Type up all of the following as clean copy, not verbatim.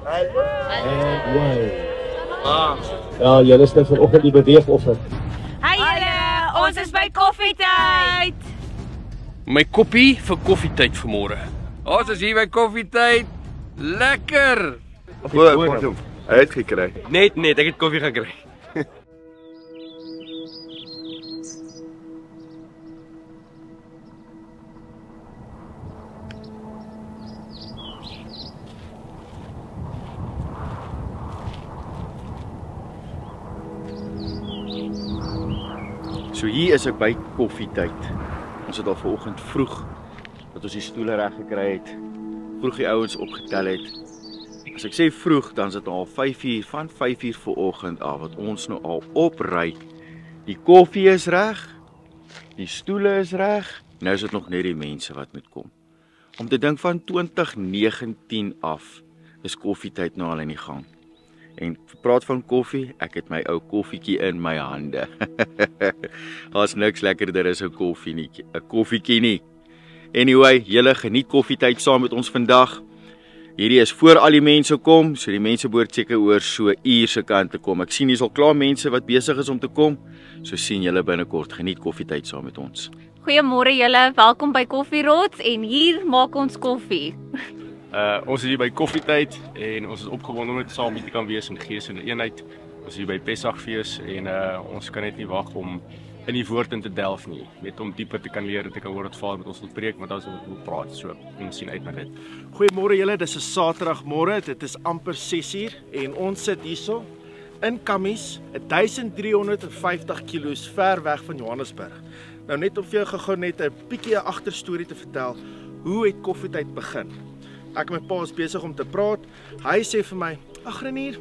En way. Ja, julle is nou vanoggend die beweegoffer. Hi julle, ons is by koffietyd. My koppie vir koffietyd vanmôre. Ons is hier by koffietyd. Lekker. Kom, hy het gekry. Net, ek het koffie gekry. So hier is ek by koffietyd. Ons het al vanoggend vroeg dat ons die stoele reg gekry het. Vroeg die ouens opgetel het. As ek sê vroeg, dan is dit al 5 uur, van 5 uur vanoggend af wat ons nou al opry. Die koffie is reg, die stoele is reg, nou is dit nog net die mense wat moet kom. Om te dink van 2019 af is koffietyd nou al in die gang. En praat van koffie, ek het my ou koffietjie in my hande. Daar's niks lekkerder as 'n koffietjie nie. Anyway, julle geniet koffietyd saam met ons vandag. Hierdie is voor al die mense kom, so die mense behoort seker oor so uur se kant te kom. Ek sien hier's al klaar mense wat besig is om te kom. So sien julle binnekort. Geniet koffietyd saam met ons. Goeiemôre julle, welkom by Koffierots en hier maak ons koffie. Ons is hier by koffietyd en ons is opgewonde om dit saam met te kan wees in gees en eenheid. Ons is hier by Pessachfees en ons kan net nie wag om in die woord in te delf nie, net om dieper te kan leer, dat ek kan hoor wat Vader met ons wil preek, want ons wil praat, so ons sien uit na dit. Goeiemôre julle, dis 'n Saterdagmôre, dit is amper 6uur en ons sit hierso in Kammies, 1350 km ver weg van Johannesburg. Nou net om vir jou gou net 'n bietjie 'n agterstorie te vertel, hoe het koffietyd begin? Ek en my pa is besig om te praat. Hy sê vir my, "Ag Renier,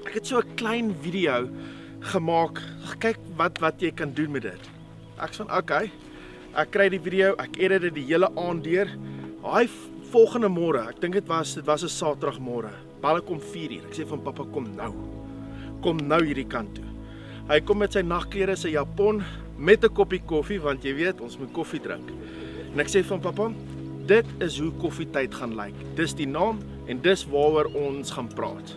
ek het so 'n klein video gemaak. Kyk wat jy kan doen met dit." Ek sê van, "Okay." Ek kry die video, ek edit dit die hele aand deur. Daai volgende môre, ek dink dit was 'n Saterdagmôre. Balle kom 4uur. Ek sê van pappa, kom nou hierdie kant toe. Hy kom met sy nagklere, sy japon, met 'n koppie koffie, want jy weet, ons moet koffie drink. En ek sê van pappa, dit is hoe koffietyd gaan lyk. Dis die naam en dis waaroor ons gaan praat.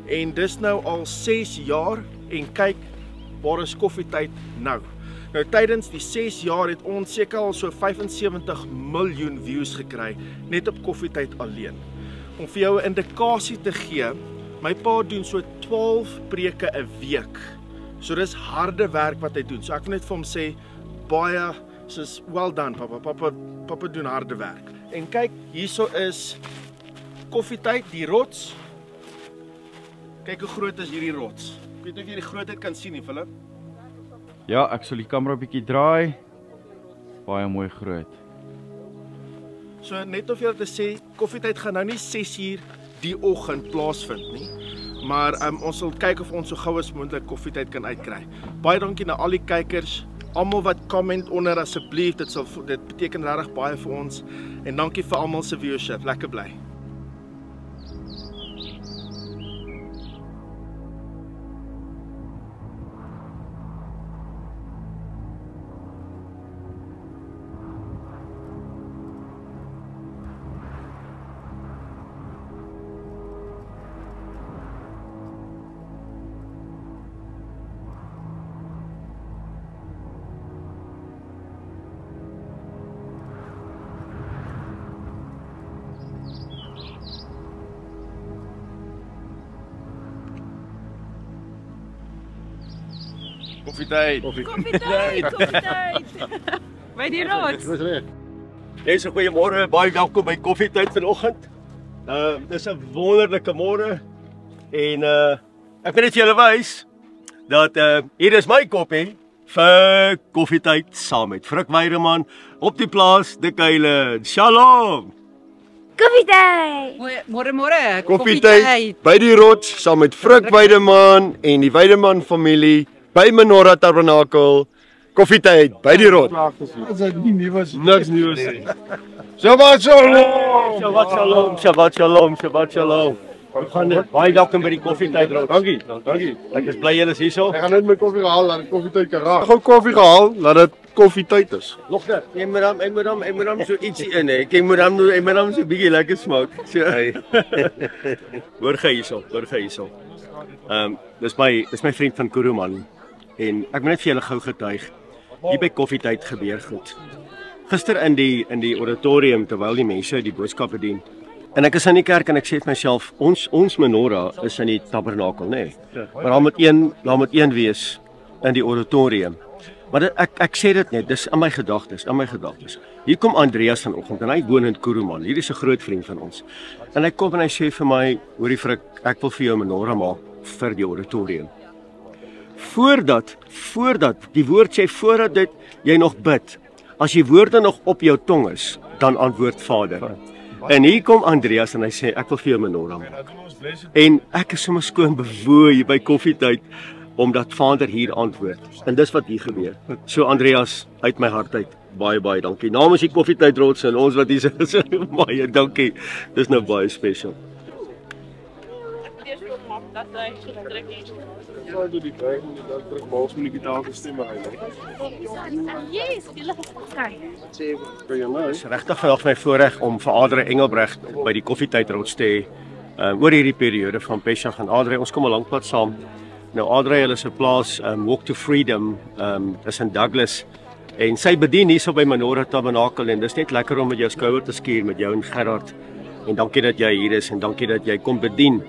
En dis nou al 6 jaar en kyk, waar is koffietyd nou? Nou tydens die 6 jaar het ons seker al so 75 miljoen views gekry, net op koffietyd alleen. Om vir jou 'n indikasie te gee, my pa doen so 12 preke 'n week. So dis harde werk wat hy doen. So ek wil net vir hom sê, baie, soos well done papa doen harde werk. En kyk, hierso is koffietyd, die rots. Kyk hoe groot is hierdie rots. Ek weet nie of jy die grootheid kan sien nie, Philip. Ja, ek sal die kamera 'n bietjie draai. Baie mooi groot. So net of jy te sê, koffietyd gaan nou nie 6uur die oggend plaasvind nie. Maar ons sal kyk of ons so gou as moontlik koffietyd kan uitkry. Baie dankie na al die kykers. Almal wat comment onder asseblief, dit beteken regtig baie vir ons. En dankie vir almal se viewership. Lekker bly. Koffietyd. By die rots. Dis 'n goeie môre, baie welkom by koffietyd vanoggend. Dis 'n wonderlike môre en ek wil net vir julle wys dat hier is my koppie vir koffietyd saam met Frik Weideman op die plaas De Kuile. Shalom. Koffietyd. Môre. Koffietyd by die rots saam met Frik Weideman en die Weideman familie by Menorah Tabernakel. Koffietyd by die rots. Niks nuus nie. Shabbat shalom. Shabbat shalom. Shabbat shalom. Shabbat shalom. Ek gaan baie welkom by die koffietyd rots. Dankie. Ek is bly julle is hierso. Ek gaan net my koffie gehaal, laat die koffietyd kan raak. Gou koffie gehaal, laat dit koffietyd is. Nog net. Ek moet hom so ietsie in hê. Ek moet hom so bietjie lekker smaak. So. Hoor gou hierso. Dis my vriend van Kuruman en ek moet net vir julle gou getuig. Hier by koffietyd gebeur goed. Gister in die auditorium terwyl die mense die boodskap bedien. En ek is in die kerk en ek sê vir myself, ons menorah is in die tabernakel, nê. Maar daar moet een wees in die auditorium. Maar ek sê dit net, dis in my gedagtes. Hier kom Andreas vanoggend en hy woon in Kuruman. Hier is 'n groot vriend van ons. En hy kom en hy sê vir my, hoorie vir ek wil vir jou 'n menorah maak vir die auditorium. Voordat die woord sê voordat jy nog bid, as die woorde nog op jou tong is, dan antwoord Vader. En hier kom Andreas en hy sê ek wil vir jou 'n menorah maak. En ek is sommer skoon bewoe hier by koffietyd omdat Vader hier antwoord. En dis wat hier gebeur. So Andreas, uit my hart uit, baie dankie. Namens die Koffietyd Rots en ons wat hier is, baie dankie. Dis nou baie special. Dis regtig vandag my voorreg om vir Adre Engelbrecht by die Koffietyd Rots te hê oor hierdie periode van Pesach en Adre, ons kom 'n lang pad saam. Nou Adre, hulle is 'n plaas Walk to Freedom, is in Douglas. En sy bedien hierso by Menorah Tabernakel en dis net lekker om met jou skouer te skuur met jou en Gerard. En dankie dat jy hier is en dankie dat jy kom bedien.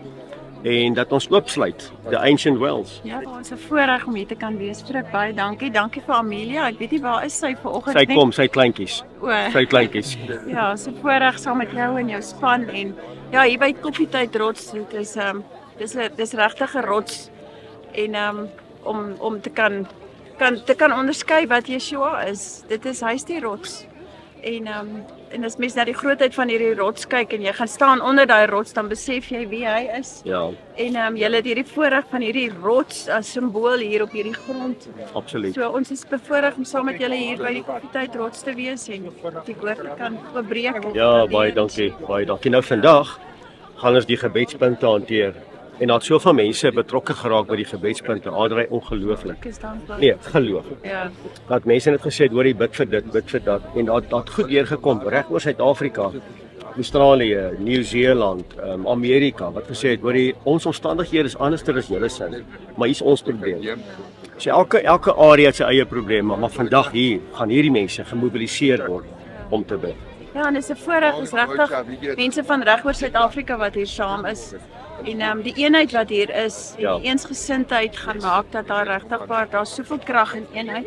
En dat ons oopsluit the Ancient Wells. Ja, ons is 'n voorreg om hier te kan wees. Vir ek baie dankie. Dankie vir Amelia. Ek weet nie waar is sy vanoggend nie. Sy kom, sy kleintjies. Sy kleintjies. Ja, so voorreg saam met jou en jou span en ja, hier by Koffietyd Rots, dit is dis regtig 'n rots en om te kan onderskei wat Yeshua is. Dit is hy's die rots. En as mens na die grootheid van hierdie rots kyk en jy gaan staan onder daai rots, dan besef jy wie hy is. Ja. En jy het hierdie voorreg van hierdie rots as simbool hier op hierdie grond. Absoluut. So ons is bevoorreg om saam met julle hier by die Koffietyd Rots te wees en die woord te kan oopbreek. Ja, baie dankie. Nou vandag gaan ons die gebedspunte hanteer. En daar het soveel mense betrokke geraak by die gebedspunte. Adre, ongelooflik. Nee, geloof. Ja. Dat mense het gesê, hoor jy bid vir dit, bid vir dat. En dat goed deurgekom reg oor Suid-Afrika, Australië, Nieu-Seeland, Amerika wat gesê het, hoor jy ons omstandighede is anderster as julle sin, maar hier's ons probleem. So elke area het sy eie probleme, maar vandag hier gaan hierdie mense gemobiliseer word om te bid. Ja, en dis 'n voorreg, is regtig mense van reg oor Suid-Afrika wat hier saam is. En die eenheid wat hier is, en die eensgesindheid gaan maak dat daar regtig daar soveel krag in eenheid.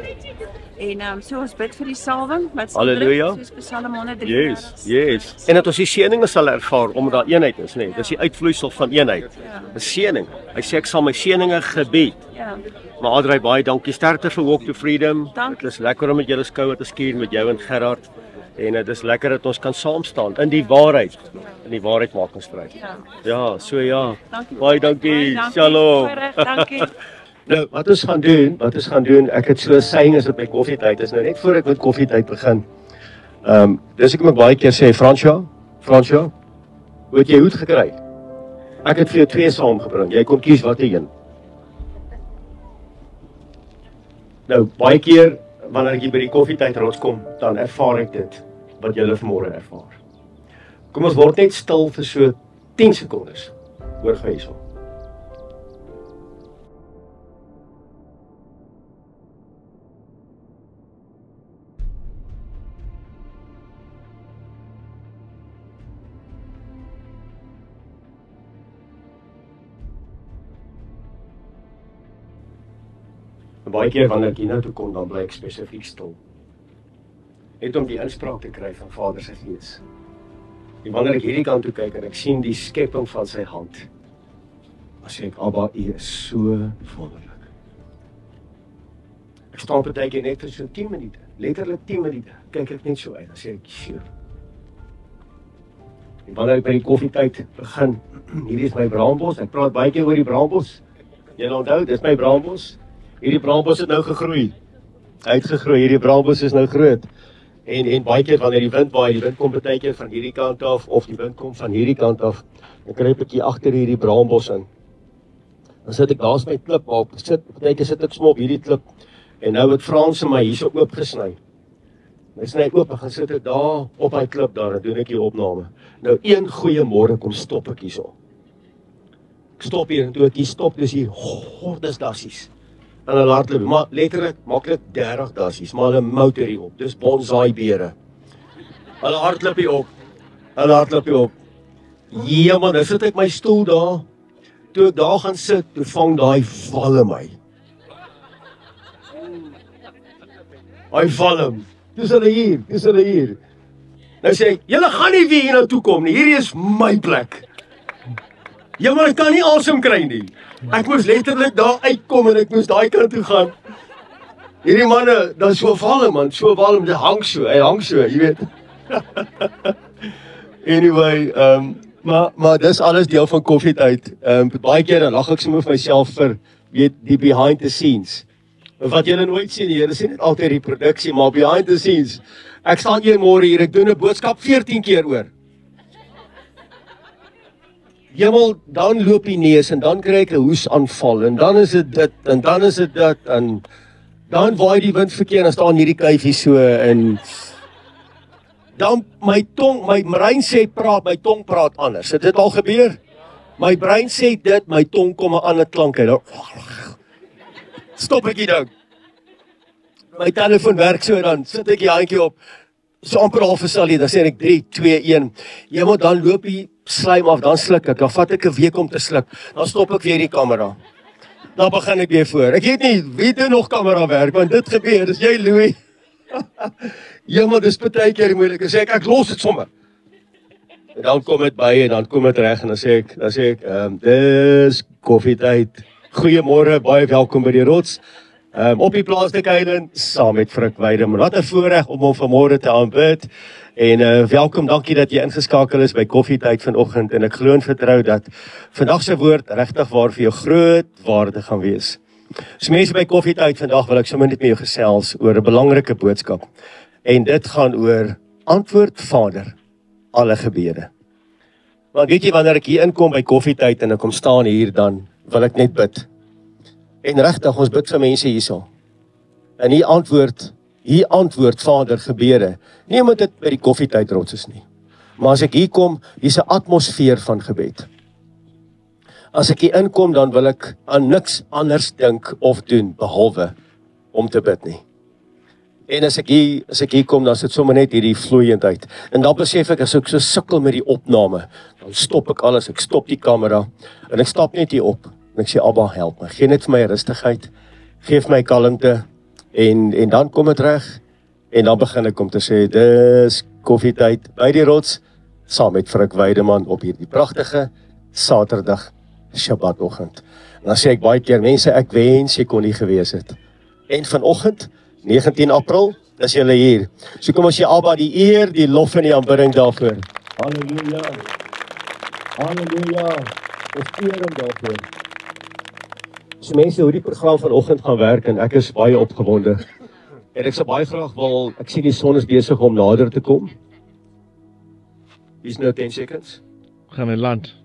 En so ons bid vir die salwing wat sal druk, soos Psalm 103. Yes. En dat ons die seëninge sal ervaar omdat daar eenheid is, nee. Dis die uitvloeisel van eenheid. 'n Seëning. Hy sê ek sal my seëninge gebied. Ja. Maar Adre, baie dankie. Sterkte vir Walk to Freedom. Dit is lekker om met julle skouer te skuur met jou en Gerard. En dit is lekker dat ons kan saam staan in die waarheid. In die waarheid maak ons vry. Ja, so ja. Baie dankie. Shalom. Dankie. Nou, wat ons gaan doen, ek het so 'n saying as op my koffietyd is nou net voor ek met koffietyd begin. Dis ek moet baie keer sê, Fransja, hoe het jy hoed gekry? Ek het vir jou 2 saamgebring. Jy kom kies watter een. Nou, baie keer wanneer ek hier by die Koffietyd Rots kom, dan ervaar ek dit wat julle vanmôre ervaar. Kom ons word net stil vir so 10 sekondes. Hoor gou hierso. Baie keer wanneer ek hiernatoe kom, dan bly ek spesifiek stil. Net om die inspraak te kry van Vader se Gees. En wanneer ek hierdie kant toe kyk en ek sien die skepping van sy hand, dan sê ek, Abba, U is so wonderlik. Ek staan partykeer net vir so 10 minute, letterlik 10 minute, kyk ek net so uit, dan sê ek, sure. En wanneer ek by die koffietyd begin, hierdie is my braambos, ek praat baie keer oor die braambos. Jy onthou, dis my braambos. Hierdie braambos het nou gegroei. Uitgegroei, hierdie braambos is nou groot. En baie keer wanneer die wind waai, die wind kom baie keer van hierdie kant af of die wind kom van hierdie kant af, dan kruip ek hier agter hierdie braambos in. Dan sit ek daar's my klip, maar baie keer sit ek sommer op hierdie klip En nou het Frans en my hierso oopgesny. Ek sny oop en gaan sit ek daar op my klip daar en doen ek die opname. Nou een goeie môre kom stop ek hierso. Ek stop hier en toe ek hier stop, dis hier hordes dassies. En hulle hardloop, maar letterlik maklik 30 dassies, maar hulle motor hier op. Dis bonsai bere. Hulle hardloop hier op. Hulle hardloop hier op. Ja man, nou sit ek my stoel daar. Toe ek daar gaan sit, toe vang daai valle my. Hy val hom. Dis hulle hier. Nou sê ek, julle gaan nie weer hier nou toe kom nie. Hierdie is my plek. Ja, maar ek kan nie asem kry nie. Ek moes letterlik daar uitkom en ek moes daai kant toe gaan. Hierdie manne, dan so val man, so val hom, hy hang so, jy weet. Anyway, maar dis alles deel van koffietyd. Baie keer dan lag ek sommer vir myself vir weet die behind the scenes. Wat julle nooit sien hier, is nie net altyd die produksie, maar behind the scenes. Ek staan een môre hier, ek doen 'n boodskap 14 keer oor. Jemmel, dan loop die neus en dan kry ek 'n hoesaanval en dan is dit en dan is dit dat en dan waai die wind verkeerd en staan hierdie kuifie so en dan my brein sê praat, my tong praat anders. Het dit al gebeur? My brein sê dit, my tong kom 'n ander klank uit. Stop ek hier nou. My telefoon werk so dan sit ek die handjie op. So amper half sal jy, dan sê ek 3, 2, 1. Ja, maar dan loop die slaim af, dan sluk ek. Dan vat ek 'n week om te sluk. Dan stop ek weer die kamera. Dan begin ek weer voor. Ek weet nie wie doen nog kamera werk, want dit gebeur, dis jy Louis. Ja, maar dis baie keer moeilik. Ek sê ek los dit sommer. En dan kom dit by en dan kom dit reg en dan sê ek, dis koffietyd. Goeiemôre, baie welkom by die Rots. Op die plaaslike eiland saam met Frik Weideman. Wat 'n voorreg om hom vanmôre te aanbid. En welkom, dankie dat jy ingeskakel is by Koffietyd vanoggend en ek glo en vertrou dat vandag se woord regtig waar vir jou groot waarde gaan wees. So mense by Koffietyd vandag wil ek sommer net met jou gesels oor 'n belangrike boodskap. En dit gaan oor antwoord Vader alle gebede. Maar weet jy wanneer ek hier inkom by Koffietyd en ek kom staan hier dan wil ek net bid. En regtig, ons bid vir mense hierso. En hier antwoord Vader gebede. Nie omdat dit by die Koffietyd Rots is nie. Maar as ek hier kom, hier's 'n atmosfeer van gebed. As ek hier inkom, dan wil ek aan niks anders dink of doen behalwe om te bid nie. En as ek hier kom, dan sit sommer net hierdie vloeiendheid. En dan besef ek as ek so sukkel met die opname, dan stop ek alles, ek stop die kamera en ek stap net hier op. En ek sê Abba, help my. Gee net vir my rustigheid. Geef my kalmte en dan kom dit reg. En dan begin ek om te sê dis koffietyd by die Rots saam met Frik Weideman op hierdie pragtige Saterdag Shabbatoggend. En dan sê ek baie keer mense, ek wens jy kon hier gewees het. En vanoggend 19 April, is julle hier. So kom ons gee Abba die eer, die lof en die aanbidding daarvoor. Halleluja. Halleluja. Ons eer hom daarvoor. So mense, hoe die program vanoggend gaan werk en ek is baie opgewonde. En ek sou baie graag wil, ek sien die son is besig om nader te kom. Is nou 10 seconds. Gaan in land.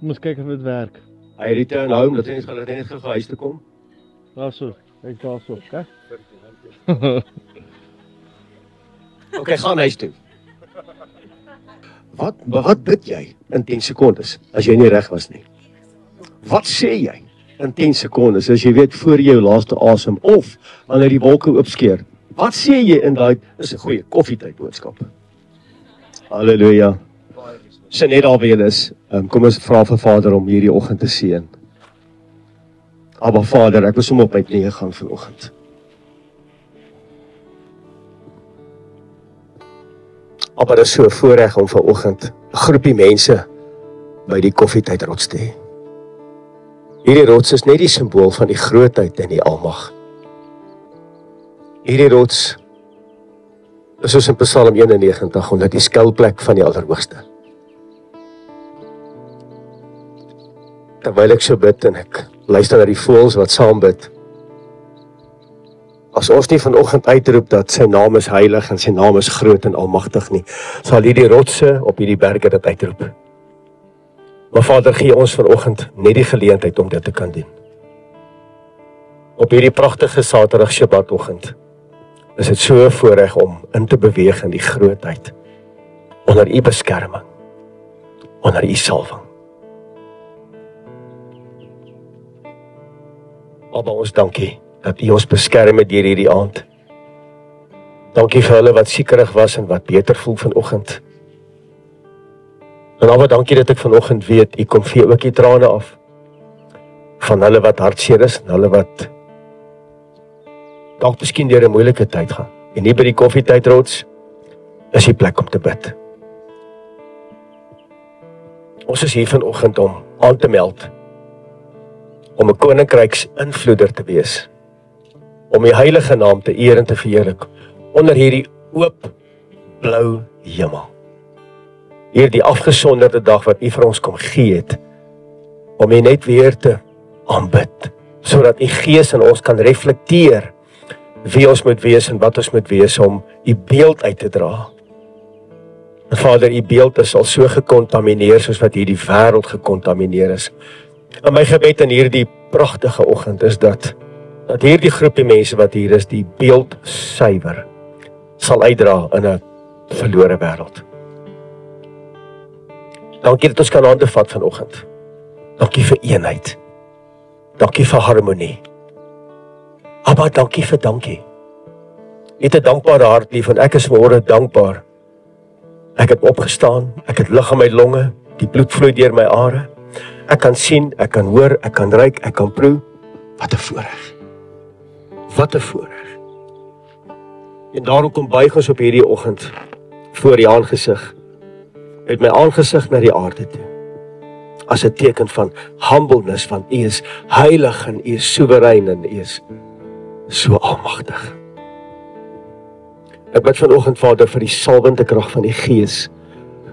Moet kyk of dit werk. Hy return home, dat hy net gaan huis toe kom. Daarso, ek daarso, okay? Okay, gaan huis toe. Wat bid jy in 10 sekondes as jy nie reg was nie? Wat sê jy in 10 sekondes as jy weet voor jou laaste asem of wanneer die wolke oopskeer? Wat sê jy in daai is 'n goeie koffietyd boodskap? Halleluja. So net daar by julle is, kom ons vra vir Vader om hierdie oggend te seën. Abba Vader, ek wil sommer op my knieë gaan vanoggend. Abba, dit is so 'n voorreg om vanoggend 'n groepie mense by die Koffietyd Rots te hê. Hierdie rots is net die simbool van die grootheid en die almag. Hierdie rots is soos in Psalm 91, omdat die skuilplek van die Allerhoogste. Terwyl ek so bid en ek luister na die voëls wat saam bid. As ons nie vanoggend uitroep dat sy naam is heilig en sy naam is groot en almagtig nie, sal hierdie rotse op hierdie berge dit uitroep. Maar Vader, gee ons vanoggend net die geleentheid om dit te kan doen. Op hierdie pragtige Saterdag Shabbatoggend is dit so 'n voorreg om in te beweeg in die grootheid, onder u beskerming, onder u salwing. Abba, ons dankie dat u ons beskerm het deur hierdie aand. Dankie vir hulle wat siekerig was en wat beter voel vanoggend. En Abba, dankie dat ek vanoggend weet, u kom vee ook die trane af van hulle wat hartseer is en hulle wat dalk miskien deur 'n moeilike tyd gaan. En hier by die koffietydrots is die plek om te bid. Ons is hier vanoggend om aan te meld, om 'n koninkryks-invloeder te wees, om die heilige naam te eer en te verheerlik, onder hierdie oop, blou hemel. Hier die afgesonderde dag wat u vir ons kom gee het, om u net weer te aanbid, sodat u gees in ons kan reflekteer wie ons moet wees en wat ons moet wees om u beeld uit te dra. En Vader, u beeld is al so gekontamineer soos wat hierdie wêreld gekontamineer is. En my gebed in hierdie pragtige oggend is dat hierdie groepie mense wat hier is, die beeld suiwer sal uitdra in 'n verlore wêreld. Dankie dat ons kan hande vat vanoggend. Dankie vir eenheid. Dankie vir harmonie. Abba, dankie vir dankie. U het 'n dankbare hart lief en ek is môre dankbaar. Ek het opgestaan, ek het lug in my longe, die bloed vloei deur my are. Ek kan sien, ek kan hoor, ek kan ruik, ek kan proe. Wat 'n voorreg. Wat 'n voorreg. En daarom kom buig ons op hierdie oggend voor die aangesig, met my aangesig na die aarde toe. As 'n teken van humbleness, van u is heilig en u is soewerein en u is so almagtig. Ek bid vanoggend, Vader, vir die salwende krag van die Gees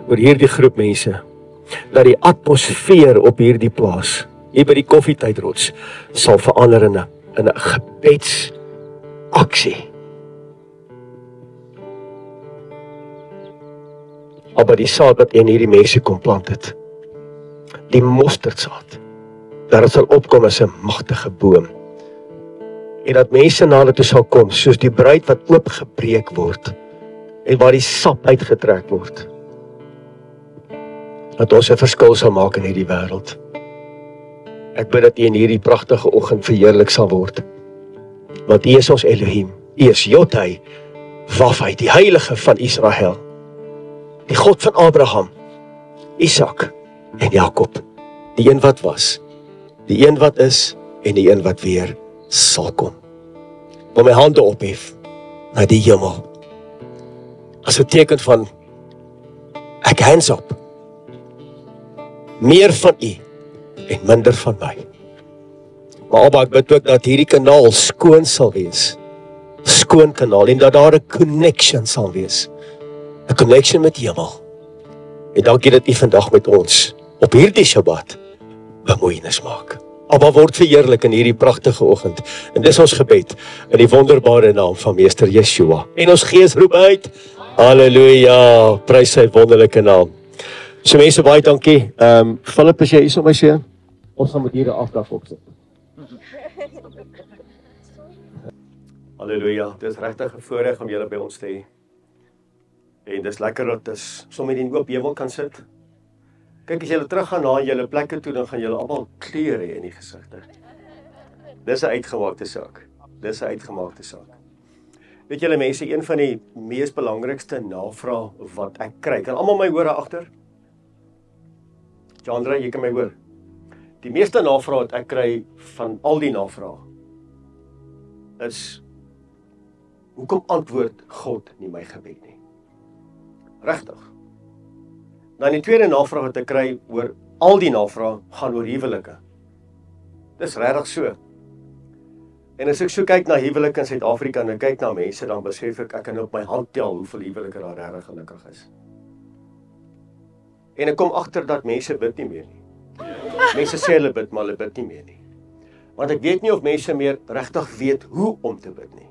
oor hierdie groep mense, dat die atmosfeer op hierdie plaas, hier by die koffietydrots, sal verander in 'n gebedsaksie. Maar die saad wat in hierdie mense kom plant het, die mosterdsaad, dat het sal opkom as 'n magtige boom. En dat mense na hulle toe sal kom, soos die bruid wat oopgebreek word, en waar die sap uitgetrek word. Dat ons 'n verskil sal maak in hierdie wêreld. Ek bid dat u in hierdie pragtige oggend verheerlik sal word. Want u is ons Elohim, u is Jotai, Wafai, die heilige van Israel. Die God van Abraham, Isak en Jakob. Die een wat was, die een wat is en die een wat weer sal kom. Wil my hande ophef na die hemel. As 'n teken van ek hands up. Meer van u en minder van my. Maar Abba, ek bid ook dat hierdie kanaal skoon sal wees. Skoon kanaal en dat daar 'n connection sal wees. 'n Connection met hemel. En dankie dat u vandag met ons op hierdie Shabbat bemoeienis maak. Abba, word verheerlik in hierdie pragtige oggend. En dis ons gebed in die wonderbare naam van Meester Yeshua. En ons gees roep uit, Halleluja, prys sy wonderlike naam. So mense, baie dankie. Philip, is jy hier so my seun? Ons gaan met hier 'n afdrag opsit. Halleluja, dit is regtig 'n voorreg om julle by ons te hê. En dis lekker dat ons sommer in die oop hemel kan sit. Kyk, as julle teruggaan na julle plekke toe, dan gaan julle almal kleure hê in die gesigte. Dis 'n uitgemaakte saak. Dis 'n uitgemaakte saak. Weet julle mense, een van die mees belangrikste navrae wat ek kry, kan almal my hoor agter? Chandra, jy kan my hoor. Die meeste navrae wat ek kry van al die navrae is, hoekom antwoord God nie my gebed nie? Regtig. Dan die tweede navraag wat ek kry oor al die navrae gaan oor huwelike. Dis regtig so. En as ek so kyk na huwelike in Suid-Afrika en ek kyk na mense, dan besef ek kan op my hand tel hoeveel huwelike daar regtig gelukkig is. En ek kom agter dat mense bid nie meer nie. Mense sê hulle bid, maar hulle bid nie meer nie. Want ek weet nie of mense meer regtig weet hoe om te bid nie.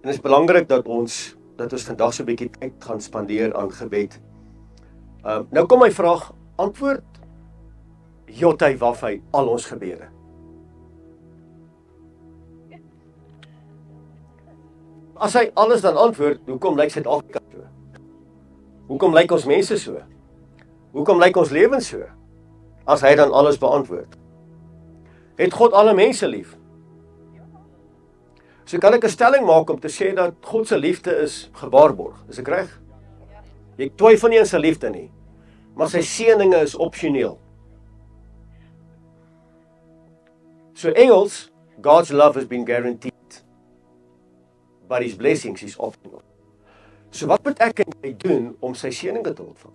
En dit is belangrik dat ons vandag so 'n bietjie tyd gaan spandeer aan gebed. Nou kom my vraag, antwoord Jotai Wafai al ons gebede. As hy alles dan antwoord, hoekom lyk Suid-Afrika so? Hoekom lyk ons mense so? Hoekom lyk ons lewens so? As hy dan alles beantwoord. Het God alle mense lief? So kan ek 'n stelling maak om te sê dat God se liefde is gewaarborg. Is ek reg? Ek twyfel nie aan sy liefde nie, maar sy seëninge is opsioneel. So Engels, God's love has been guaranteed, but his blessings is optional. So wat moet ek en jy doen om sy seëninge te ontvang?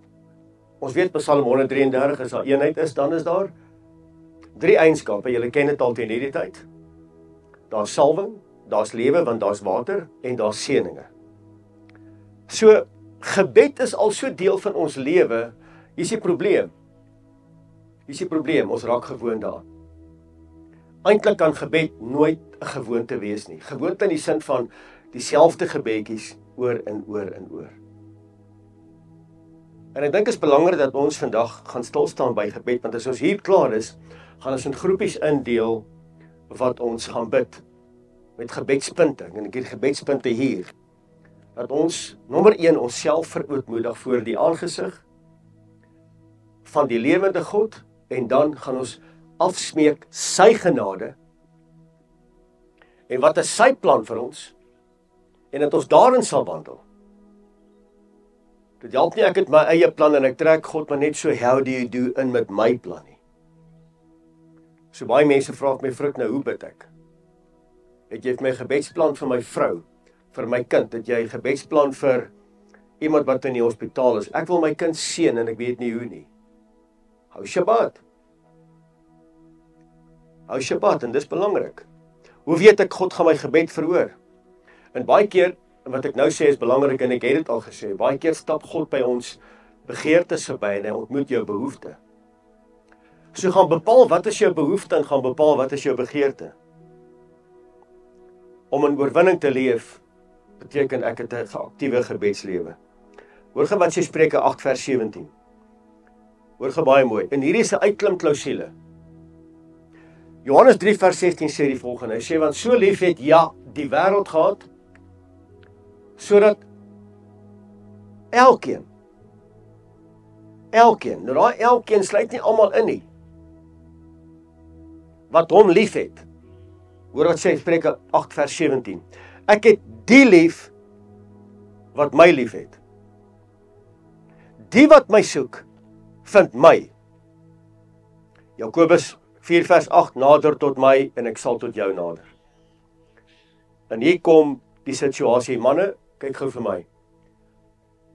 Ons weet Psalm 133 as daar eenheid is, dan is daar 3 eienskappe. Julle ken dit al teen hierdie tyd. Daar's salwing, daar's lewe want daar's water en daar's seëninge. So gebed is al so deel van ons lewe. Hier is die probleem. Ons raak gewoond daaraan. Eintlik kan gebed nooit 'n gewoonte wees nie. Gewoonte in die sin van dieselfde gebedjies oor en oor en oor. En ek dink dit is belangrik dat ons vandag gaan stil staan by gebed, want as ons hier klaar is, gaan ons in groepies indeel wat ons gaan bid met gebedspunte. En ek het gebedspunte hier. Dat ons nommer 1 onsself verootmoedig voor die aangesig van die lewende God, en dan gaan ons afsmeek sy genade en wat is sy plan vir ons, en dat ons daarin sal wandel. Dit help nie ek het my eie plan en ek trek God maar net so how do you do in met my plan nie. So baie mense vra my vrug nou, hoe bid ek? Het jy my gebedsplan vir my vrou, vir my kind? Het jy gebedsplan vir iemand wat in die hospitaal is? Ek wil my kind seën en ek weet nie hoe nie. Hou Shabbat. Hou Shabbat en dis belangrik. Hoe weet ek God gaan my gebed verhoor? En baie keer, wat ek nou sê is belangrik en ek het dit al gesê, baie keer stap God by ons begeertes verby en hy ontmoet jou behoefte. So gaan bepaal wat is jou behoefte en gaan bepaal wat is jou begeerte. Om in oorwinning te leef, beteken ek het 'n geaktiewe gebedslewe. Hoor gou wat sê Spreuke 8 vers 17. Hoor gou baie mooi. En hierdie is 'n uitklimklausule. Johannes 3 vers 16 sê die volgende. Hy sê, want so lief het ja die wêreld gehad, sodat elkeen, nou daai elkeen sluit nie almal in nie, wat hom lief het. Hoor wat sê Spreuke 8 vers 17. Ek het die lief wat my lief het. Die wat my soek, vind my. Jakobus 4 vers 8, nader tot my en ek sal tot jou nader. En hier kom die situasie, manne, kyk gou vir my.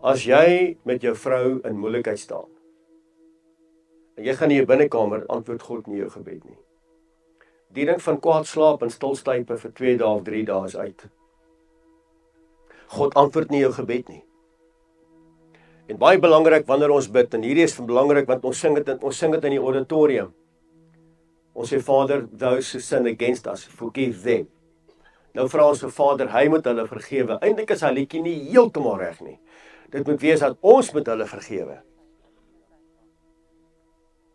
As jy met jou vrou in moeilikheid staan, en jy gaan in jou binnekamer, antwoord God nie jou gebed nie. Die ding van kwaad slaap en stilstype vir 2 dae of 3 dae is uit. God antwoord nie jou gebed nie. En baie belangrik wanneer ons bid, en hierdie is belangrik want ons sing dit in die auditorium. Ons sê Vader, those who sin against us, forgive them. Nou vra ons vir Vader, hy moet hulle vergewe. Eintlik is hy liedjie nie heeltemal reg nie. Dit moet wees dat ons moet hulle vergewe.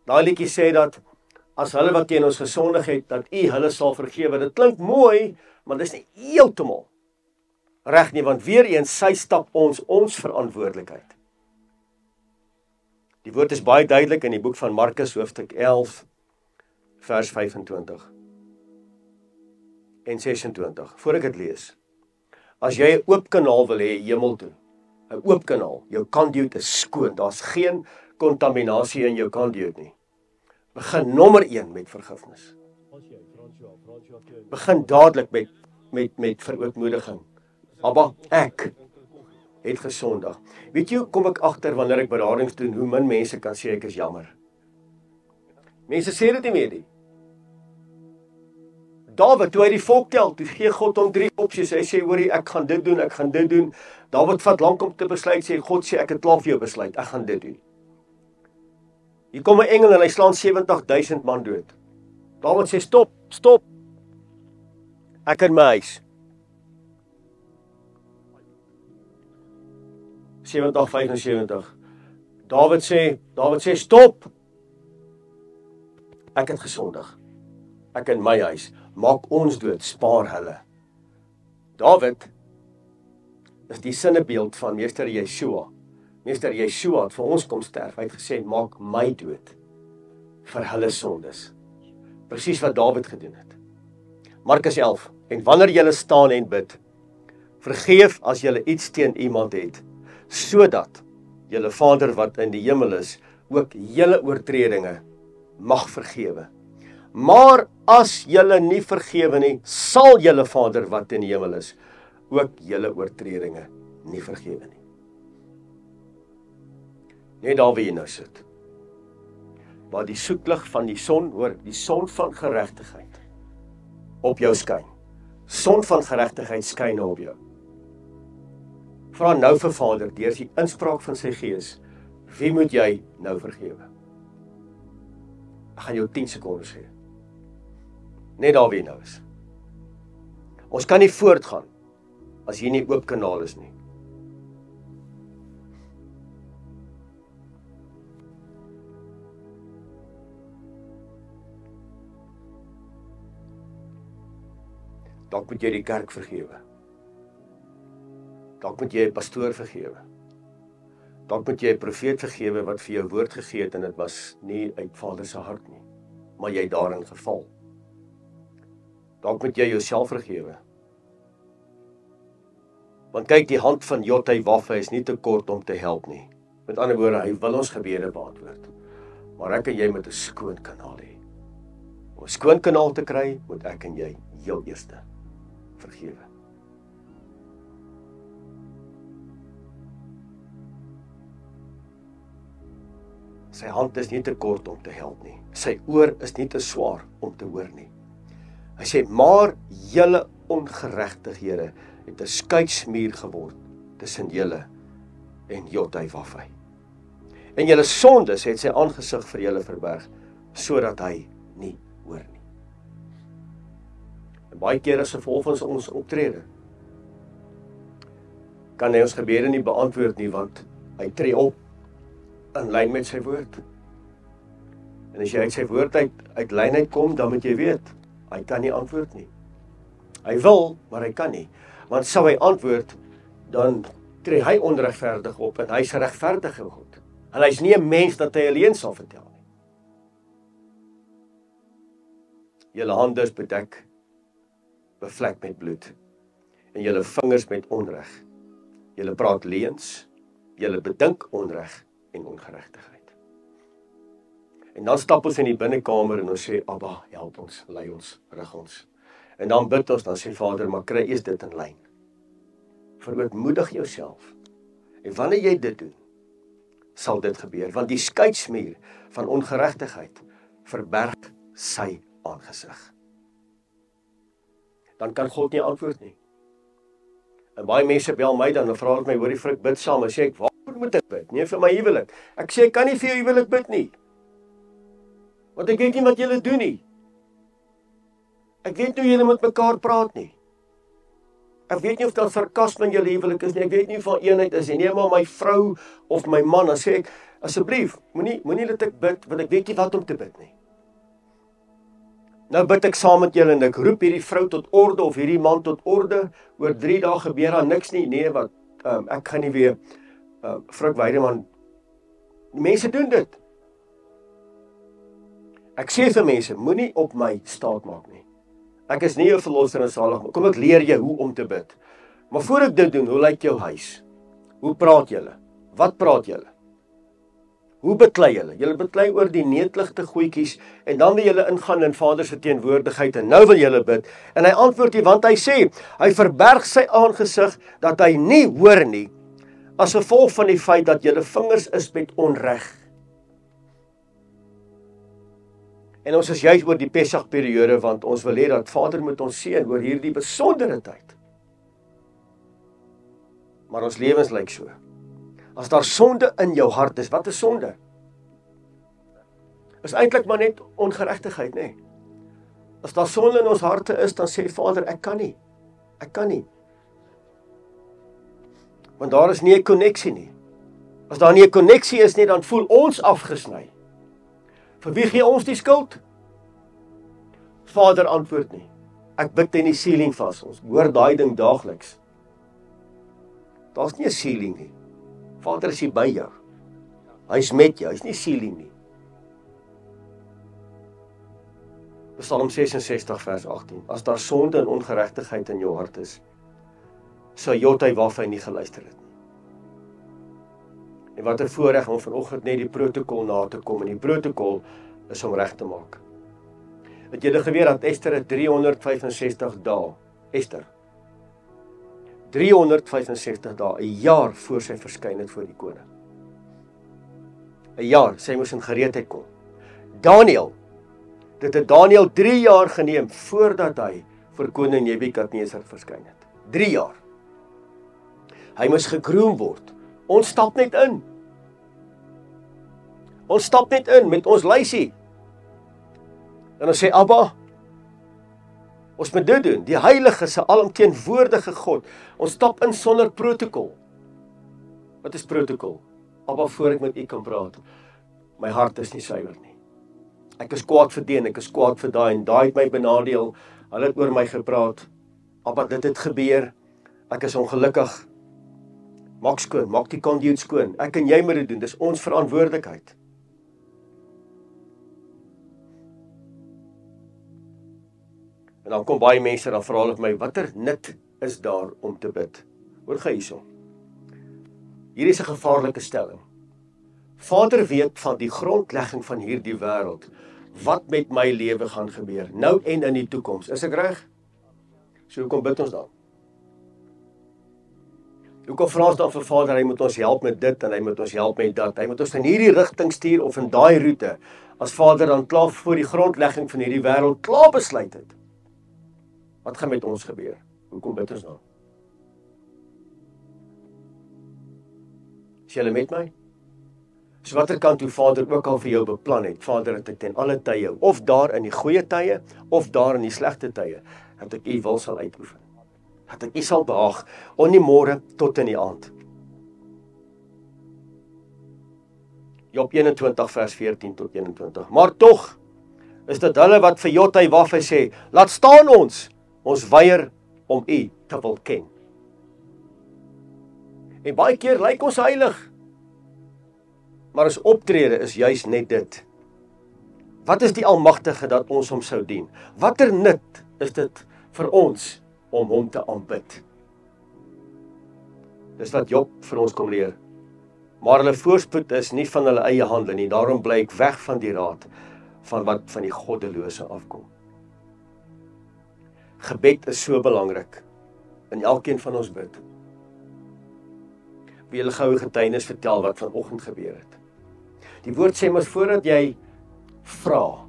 Daai liedjie sê dat as hulle wat teen ons gesondig het, dat U hulle sal vergewe. Dit klink mooi, maar dis nie heeltemal reg nie, want weer eens sy stap ons verantwoordelikheid. Die woord is baie duidelik in die boek van Markus hoofstuk 11 vers 25 en 26. Voor ek dit lees. As jy 'n oop kanaal wil hê hemel toe, 'n oop kanaal, jou conduit is skoon, daar's geen kontaminasie in jou conduit nie. Begin nommer 1 met vergifnis. Begin dadelik met verootmoediging. Abba, ek het gesondig. Weet jy, kom ek agter wanneer ek beradings doen, hoe min mense kan sê ek is jammer. Mense sê dit nie meer nie. Dawid, toe hy die volk tel, toe gee God hom 3 opsies. Hy sê, hoorie, ek gaan dit doen, ek gaan dit doen. Dawid vat lank om te besluit, sê God sê, ek het klaar vir jou besluit, ek gaan dit doen. Hier kom 'n engel en hy slaan 70,000 man dood. Dawid sê, stop. Ek in my huis. 70:75. Dawid sê, stop. Ek het gesondig. Ek in my huis. Maak ons dood, spaar hulle. Dawid is die sinnebeeld van Meester Yeshua. Meester Yeshua het vir ons kom sterf. Hy het gesê, maak my dood vir hulle sondes. Presies wat Dawid gedoen het. Markus 11, en wanneer julle staan en bid, vergeef as julle iets teen iemand het, sodat julle Vader wat in die hemel is, ook julle oortredinge mag vergewe. Maar as julle nie vergewe nie, sal julle Vader wat in die hemel is, ook julle oortredinge nie vergewe nie. Net daar waar jy nou sit, waar die soeklig van die son, hoor, die son van geregtigheid op jou skyn. Son van geregtigheid skyn op jou. Vra nou vir Vader, deur die inspraak van sy Gees, wie moet jy nou vergewe? Ek gaan jou 10 sekondes gee. Net daar waar jy nou is. Ons kan nie voortgaan as hier nie oop kanaal is nie. Dalk moet jy die kerk vergewe. Dalk moet jy 'n pastoor vergewe. Dalk moet jy 'n profeet vergewe wat vir jou woord gegee het en dit was nie uit Vader se hart nie, maar jy daarin geval. Dalk moet jy jouself vergewe. Want kyk, die hand van Jotty-Waffe is nie te kort om te help nie. Met ander woorde, hy wil ons gebede beantwoord. Maar ek en jy moet 'n skoon kanaal hê. Om 'n skoon kanaal te kry, moet ek en jy heel eerste vergewe. Sy hand is nie te kort om te help nie. Sy oor is nie te swaar om te hoor nie. Hy sê, maar julle ongeregtighede het 'n skeidsmuur geword tussen julle en Jotty-Waffe. En julle sondes het sy aangesig vir julle verberg, sodat hy nie hoor nie. En baie keer as gevolg van ons optrede, kan hy ons gebede nie beantwoord nie, want hy tree op in lyn met sy woord. En as jy uit sy woord uit lyn uitkom, dan moet jy weet, hy kan nie antwoord nie. Hy wil, maar hy kan nie. Want sou hy antwoord, dan tree hy onregverdig op en hy is 'n regverdige God. En hy is nie 'n mens dat hy alleen sal vertel nie. Julle hande is bedek, bevlek met bloed, en julle vingers met onreg. Julle praat leuns, julle bedink onreg en ongeregtigheid. En dan stap ons in die binnekamer en ons sê, Abba, help ons, lei ons, rig ons. En dan bid ons, dan sê Vader, maar kry eers dit in lyn. Verootmoedig jouself. En wanneer jy dit doen, sal dit gebeur. Want die skeidsmuur van ongeregtigheid verberg sy aangesig. Dan kan God nie antwoord nie. En baie mense bel my dan, en vra hulle my, hoor die vrek bid saam, en sê ek, waarvoor moet ek bid? Nee, vir my huwelik. Ek sê, ek kan nie vir jou huwelik bid nie. Want ek weet nie wat julle doen nie. Ek weet nie hoe julle met mekaar praat nie. Ek weet nie of daar sarkasme in julle huwelik is nie, ek weet nie of daar eenheid is nie, maar my vrou of my man, dan sê ek, asseblief, moenie dat ek bid, want ek weet nie wat om te bid nie. Nou bid ek saam met julle en ek roep hierdie vrou tot orde of hierdie man tot orde. Oor 3 dae gebeur daar niks nie. Nee, wat ek gaan nie weer vrou Weideman. Mense doen dit. Ek sê vir mense, moenie op my staat maak nie. Ek is nie 'n verlosser en salig, maar kom ek leer jou hoe om te bid. Maar voor ek dit doen, hoe lyk jou huis? Hoe praat julle? Wat praat julle? Hoe beklei julle? Julle beklei oor die neetligte goedjies en dan wil julle ingaan in Vader se teenwoordigheid en nou wil julle bid. En hy antwoord nie, want hy sê, hy verberg sy aangesig dat hy nie hoor nie, as gevolg van die feit dat julle vingers is met onreg. En ons is juist oor die Pesachperiode, want ons wil hê dat Vader moet ons seën oor hierdie besondere tyd. Maar ons lewens lyk so. As daar sonde in jou hart is, wat is sonde? Is eintlik maar net ongeregtigheid, nê? As daar sonde in ons harte is, dan sê Vader, ek kan nie. Ek kan nie. Want daar is nie 'n koneksie nie. As daar nie 'n koneksie is nie, dan voel ons afgesny. Vir wie gee ons die skuld? Vader antwoord nie. Ek bid in die ceiling vas. Ons hoor daai ding daagliks. Daar's nie 'n ceiling nie. Vader is hier by jou. Hy's met jou, hy's nie ceiling nie. Psalm 66 vers 18. As daar sonde en ongeregtigheid in jou hart is, sou Jotai Wafai nie geluister het nie. En wat 'n voorreg om vanoggend net die protokol na te kom, en die protokol is om reg te maak. Het julle geweet dat Ester het 365 dae, Ester, 365 dae, 'n jaar voor sy verskyn het voor die koning. 'n jaar, sy moes in gereedheid kom. Daniël, dit het Daniël 3 jaar geneem voordat hy vir koning Nebukadnesar verskyn het. 3 jaar. Hy moes gekroon word. Ons stap net in. Ons stap net in met ons lysie. En ons sê, Abba, ons moet dit doen. Die heilige se alomteenwoordige God. Ons stap in sonder protokol. Wat is protokol? Abba, voor ek met u kan praat, my hart is nie suiwer nie. Ek is kwaad vir die en ek is kwaad vir daai en daai het my benadeel. Hulle het oor my gepraat. Abba, dit het gebeur. Ek is ongelukkig. Maak skoon, maak die conduit skoon. Ek en jy moet dit doen. Dis ons verantwoordelikheid. En dan kom baie mense dan vra hulle vir my, watter nut is daar om te bid? Hoor gou hierso. Hier is 'n gevaarlike stelling. Vader weet van die grondlegging van hierdie wêreld, wat met my lewe gaan gebeur, nou en in die toekoms. Is ek reg? So hoekom bid ons dan? Hoekom vra ons dan vir Vader, hy moet ons help met dit en hy moet ons help met dat. Hy moet ons in hierdie rigting stuur of in daai roete. As Vader dan klaar voor die grondlegging van hierdie wêreld klaar besluit het. Wat gaan met ons gebeur? Hoekom bid ons dan? Is julle met my? So watter kant toe Vader ook al vir jou beplan het, Vader, het ek ten alle tye, of daar in die goeie tye, of daar in die slegte tye, dat ek u wil sal uitoefen. Dat ek u sal behaag, on die môre tot in die aand. Job 21 vers 14 tot 21. Maar tog is dit hulle wat vir Jotai Wafai sê, laat staan ons weier om u te wil ken. En baie keer lyk ons heilig, maar ons optrede is juis net dit. Wat is die Almagtige dat ons hom sou dien? Watter nut is dit vir ons om hom te aanbid? Dis wat Job vir ons kom leer. Maar hulle voorspoed is nie van hulle eie hande nie, daarom bly ek weg van die raad van wat van die goddelose afkom. Gebed is so belangrik in elkeen van ons bid. Wil julle goue getuienis vertel wat vanoggend gebeur het? Die woord sê mos voordat jy vra,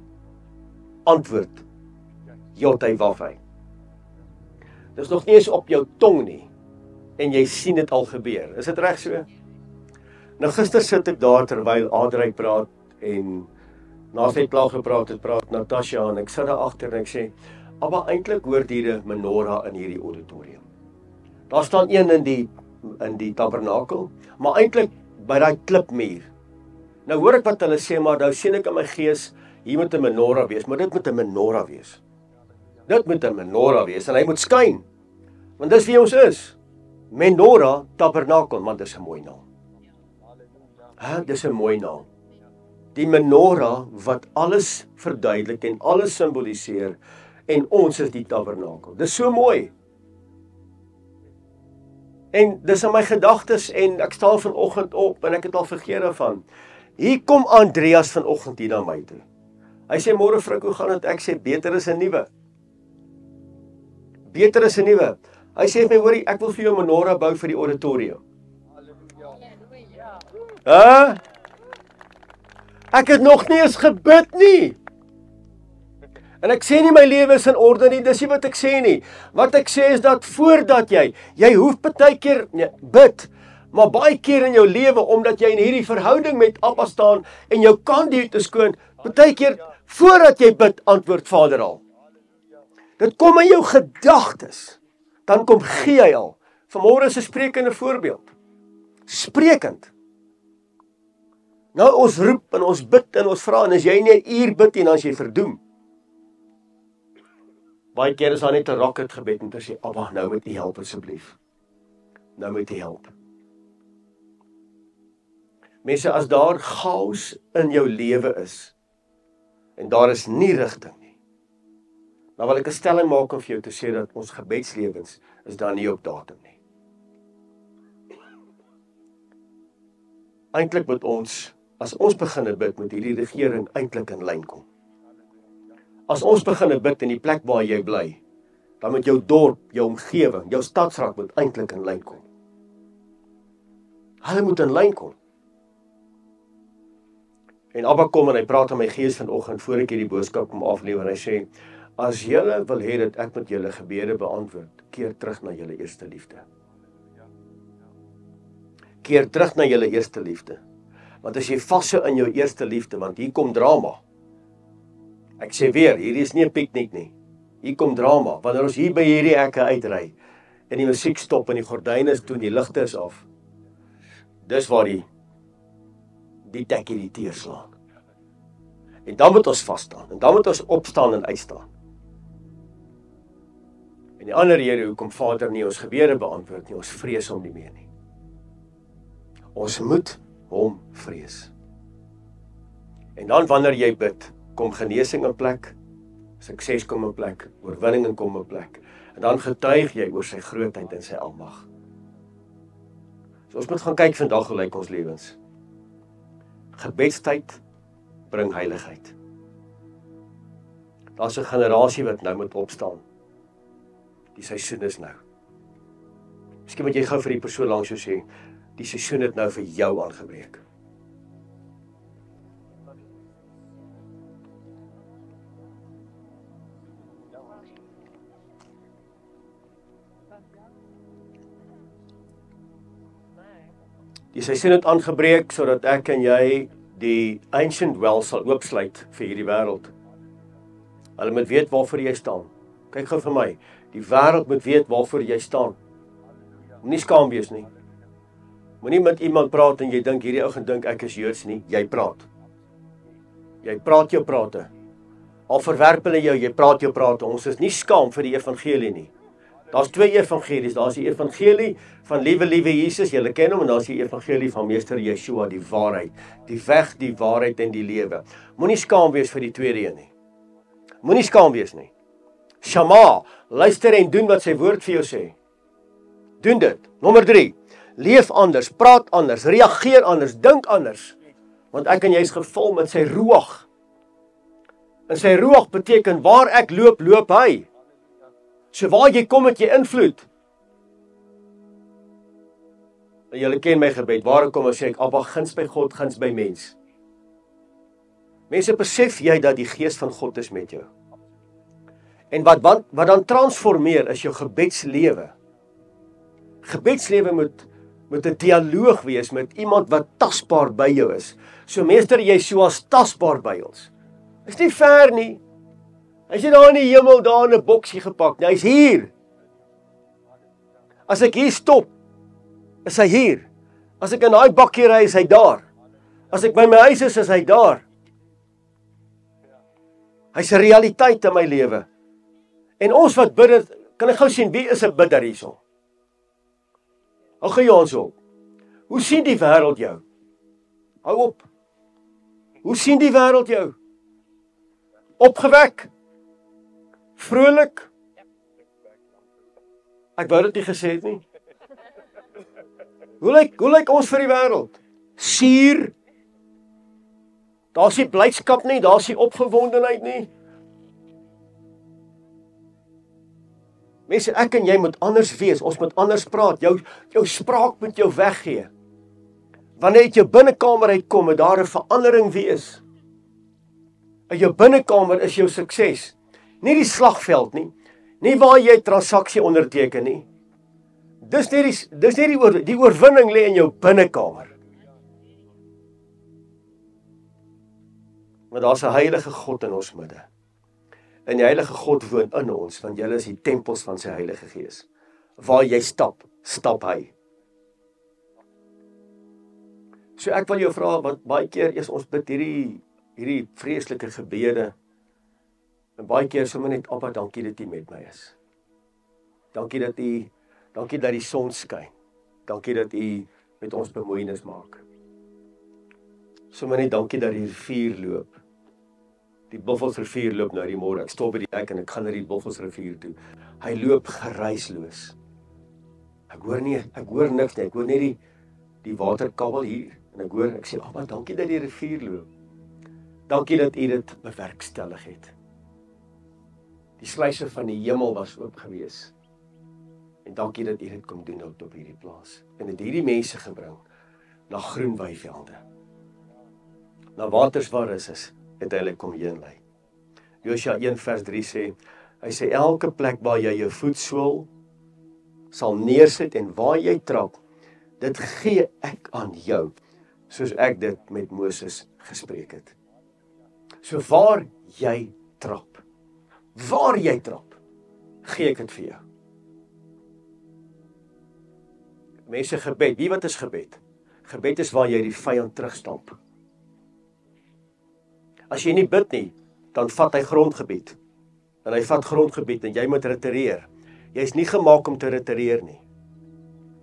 antwoord, Jotai Wafai. Dis nog nie eens op jou tong nie, en jy sien dit al gebeur. Is dit reg so? Nou gister sit ek daar terwyl Adrey praat, en na sy klaar gepraat het, praat Natasha, en ek sit daar agter en ek sê, Abba, eintlik hoort hier 'n menorah in hierdie auditorium. Daar staan een in die tabernakel, maar eintlik by daai klipmuur. Nou hoor ek wat hulle sê, maar nou sien ek in my gees, hier moet 'n menorah wees, maar dit moet 'n menorah wees. Dit moet 'n menorah wees, en hy moet skyn. Want dis wie ons is. Menorah, tabernakel, man, dis 'n mooi naam. Dis 'n mooi naam. Die menorah wat alles verduidelik en alles simboliseer, en ons is die tabernakel. Dis so mooi. En dis in my gedagtes, en ek staan vanoggend op, en ek het al vergeet daarvan. Hier kom Andreas vanoggend hier na my toe. Hy sê, môre vrou, hoe gaan dit? Ek sê, beter is 'n nuwe. Beter is 'n nuwe. Hy sê vir my, hoorie, ek wil vir jou 'n menorah bou vir die auditorium. Ek het nog nie eens gebid nie. En ek sê nie my lewe is in orde nie, dis nie wat ek sê nie. Wat ek sê is dat voordat jy hoef baie keer bid, maar baie keer in jou lewe, omdat jy in hierdie verhouding met Abba staan, en jou conduit is skoon, baie keer, voordat jy bid, antwoord Vader al. Dit kom in jou gedagtes, dan kom gee hy al. Vanmôre is 'n sprekende voorbeeld. Sprekend. Nou ons roep, en ons bid, en ons vra, en as jy nie 'n uur bid, en as jy verdoem. Baie keer is daar net 'n rocket gebed, en te sê, Abba, nou moet u help asseblief. Nou moet u help. Mense, as daar chaos in jou lewe is, en daar is nie rigting nie, dan wil ek 'n stelling maak om vir jou te sê dat ons gebedslewens is daar nie op datum nie. Eintlik moet ons, as ons begin bid, moet hierdie regering eintlik in lyn kom. As ons begin bid in die plek waar jy bly, dan moet jou dorp, jou omgewing, jou stadsraad moet eintlik in lyn kom. Hulle moet in lyn kom. En Abba kom en hy praat aan my gees vanoggend voor ek hierdie boodskap kom aflewer en hy sê, as julle wil hê dat ek met julle gebede beantwoord, keer terug na julle eerste liefde. Keer terug na julle eerste liefde. Want as jy vashou in jou eerste liefde, want hier kom drama. Ek sê weer, hierdie is nie 'n piknik nie. Hier kom drama. Wanneer ons hier by hierdie hekke uitry en die musiek stop en die gordyne is toe en die ligte is af. Dis waar die tekkie die teer slaan. En dan moet ons vas staan. En dan moet ons opstaan en uitstaan. En die ander rede hoekom Vader nie ons gebede beantwoord nie, ons vrees hom nie meer nie. Ons moet hom vrees. En dan wanneer jy bid, kom genesing in plek, sukses kom in plek, oorwinning kom in plek. En dan getuig jy oor sy grootheid en sy almag. So ons moet gaan kyk vandag hoe lyk ons lewens. Gebedstyd bring heiligheid. Daar's 'n generasie wat nou moet opstaan. Die seisoen is nou. Miskien moet jy gou vir die persoon langs jou sê, die seisoen het nou vir jou aangebreek. Die seisoen het aangebreek sodat ek en jy die ancient well sal oopsluit vir hierdie wêreld. Hulle moet weet waarvoor jy staan. Kyk gou vir my, die wêreld moet weet waarvoor jy staan. Moenie skaam wees nie. Moenie met iemand praat en jy dink hierdie ou gaan dink ek is Joods nie, jy praat. Jy praat jou prate. Al verwerp hulle jou, jy praat jou prate. Ons is nie skaam vir die evangelie nie. Daar's twee evangelies, daar's die evangelie van liewe Jesus, julle ken hom, en daar's die evangelie van meester Yeshua, die waarheid, die weg, die waarheid en die lewe. Moenie skaam wees vir die tweede een nie. Moenie skaam wees nie. Shama, luister en doen wat sy woord vir jou sê. Doen dit. Nommer 3, leef anders, praat anders, reageer anders, dink anders. Want ek en jy is gevul met sy ruach. En sy ruach beteken waar ek loop, loop hy. So waar jy kom, het jy invloed. En julle ken my gebed, waar ek kom en sê ek, Abba, guns by God, guns by mens. Mense, besef jy dat die gees van God is met jou? En wat dan transformeer is jou gebedslewe. Gebedslewe moet 'n dialoog wees met iemand wat tasbaar by jou is. So meester Yeshua is tasbaar by ons. Is nie ver nie. Hy is daar in die hemel, daar in 'n boksie gepak. Nee, hy's hier. As ek hier stop, is hy hier. As ek in daai bakkie ry, is hy daar. As ek by my huis is hy daar. Hy's 'n realiteit in my lewe. En ons wat bid, kan ek gou sien wie is 'n bidder hierso? Hou gou jou op. Hoe sien die wêreld jou? Hou op. Hoe sien die wêreld jou? Opgewek? Vrolik? Ek wou dit nie gesê het nie. Hoe lyk ons vir die wêreld? Suur? Daar's nie blydskap nie, daar's nie opgewondenheid nie. Mense, ek en jy moet anders wees, ons moet anders praat, jou spraak moet jou weggee. Wanneer uit jou binnekamer uitkom, moet daar 'n verandering wees. In jou binnekamer is jou sukses, nie die slagveld nie, nie waar jy 'n transaksie onderteken nie. Dis nie die oorwinning lê in jou binnekamer. Maar daar's 'n heilige God in ons midde. En die heilige God woon in ons, want julle is die tempels van sy Heilige Gees. Waar jy stap, stap hy. So ek wil jou vra, want baie keer is ons bid hierdie vreeslike gebede, en baie keer sommer net, Abba, dankie dat U met my is. Dankie dat die son skyn. Dankie dat U met ons bemoeienis maak. Sommer net dankie dat die rivier loop. Die Buffelsrivier loop nou die môre. Ek stop by die hek en ek gaan na die Buffelsrivier toe. Hy loop geruisloos. Ek hoor niks nie. Ek hoor net die waterkabel hier en ek sê, "Aba, dankie dat die rivier loop. Dankie dat U dit bewerkstellig het." Die sluise van die hemel was oop gewees. En dankie dat U dit kom doen op hierdie plaas. En het hierdie mense gebring na groen weivelde. Na waters waar is uiteindelik kom heen lei. Josua 1 vers 3 sê, hy sê elke plek waar jy jou voetsool sal neersit en waar jy trap, dit gee ek aan jou, soos ek dit met Moses gespreek het. So waar jy trap, gee ek dit vir jou. Mense gebed, wie wat is gebed? Gebed is waar jy die vyand terugstamp. As jy nie bid nie, dan vat hy grondgebied. En hy vat grondgebied en jy moet retireer. Jy is nie gemaak om te retireer nie.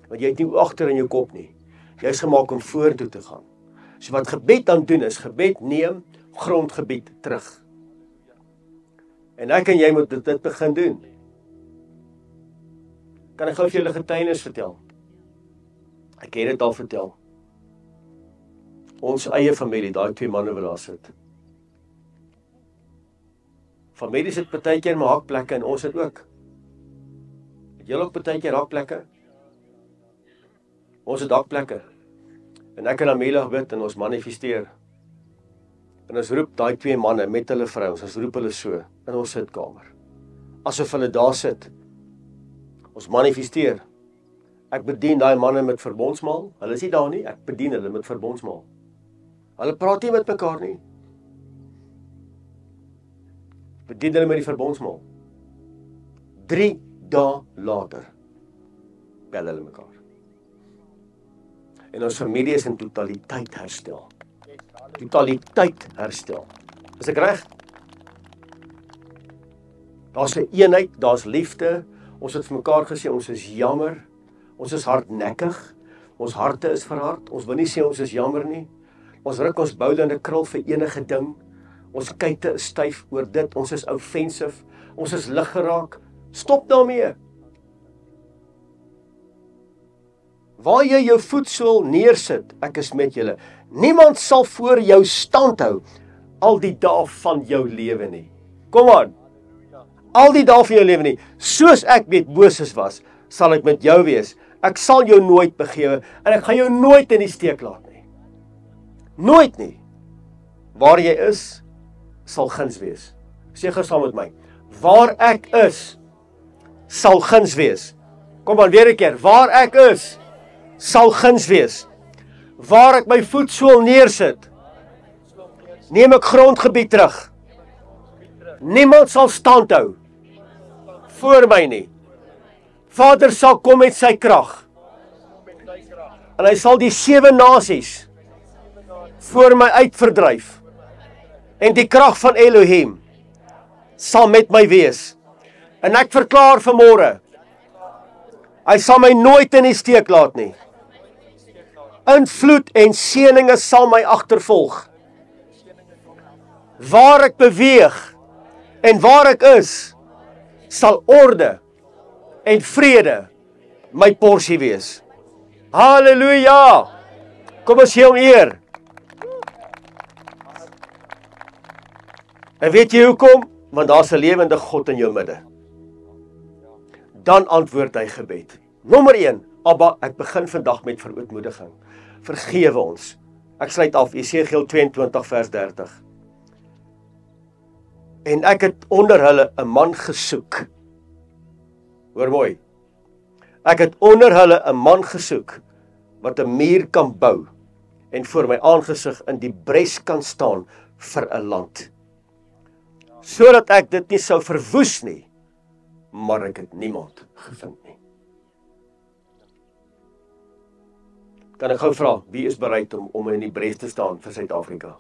Want jy het nie agter in jou kop nie. Jy is gemaak om vorentoe te gaan. So wat gebed dan doen is, gebed neem grondgebied terug. En ek en jy moet dit begin doen. Kan ek gou vir julle getuienis vertel? Ek het dit al vertel. Ons eie familie, daai 2 manne wat daar sit. Familie sit partykeer in hakplekke en ons het ook. Het julle ook partykeer hakplekke? Ons het hakplekke. En ek en Amelia bid en ons manifesteer. En ons roep daai 2 manne met hulle vrouens, ons roep hulle so in ons sitkamer. Asof hulle daar sit. Ons manifesteer. Ek bedien daai manne met verbondsmaal. Hulle is nie daar nie, ek bedien hulle met verbondsmaal. Hulle praat nie met mekaar nie. Bedien hulle met die verbondsmaal. 3 dae later bel hulle mekaar. En ons familie is in totaliteit herstel. Totaliteit herstel. Is ek reg? Daar's 'n eenheid, daar's liefde. Ons het vir mekaar gesê ons is jammer. Ons is hardnekkig. Ons harte is verhard. Ons wil nie sê ons is jammer nie. Ons ruk ons boule in 'n krul vir enige ding. Ons kuite is styf oor dit. Ons is offensive. Ons is lig geraak. Stop daarmee. Waar jy jou voetsool neersit, ek is met julle. Niemand sal voor jou stand hou al die dae van jou lewe nie. Kom aan. Al die dae van jou lewe nie. Soos ek met Moses was, sal ek met jou wees. Ek sal jou nooit begewe en ek gaan jou nooit in die steek laat nie. Nooit nie. Waar jy is, sal guns wees. Sê gou saam met my. Waar ek is, sal guns wees. Kom aan, weer 'n keer. Waar ek is, sal guns wees. Waar ek my voetsool neersit, neem ek grondgebied terug. Niemand sal stand hou voor my nie. Vader sal kom met sy krag. En hy sal die 7 nasies voor my uitverdryf. En die krag van Elohim sal met my wees. En ek verklaar vanmôre, hy sal my nooit in die steek laat nie. Invloed en seëninge sal my agtervolg. Waar ek beweeg en waar ek is, sal orde en vrede my porsie wees. Halleluja! Kom ons gee hom eer. En weet jy hoekom? Want daar's 'n lewende God in jou midde. Dan antwoord hy gebed. Nommer 1, Abba, ek begin vandag met verootmoediging. Vergewe ons. Ek sluit af, Esegiel 22 vers 30. En ek het onder hulle 'n man gesoek. Hoor mooi. Ek het onder hulle 'n man gesoek wat 'n muur kan bou en voor my aangesig in die bres kan staan vir 'n land. Sodat ek dit nie sou verwoes nie, maar ek het niemand gevind nie. Kan ek gou vra, wie is bereid om in die bres te staan vir Suid-Afrika?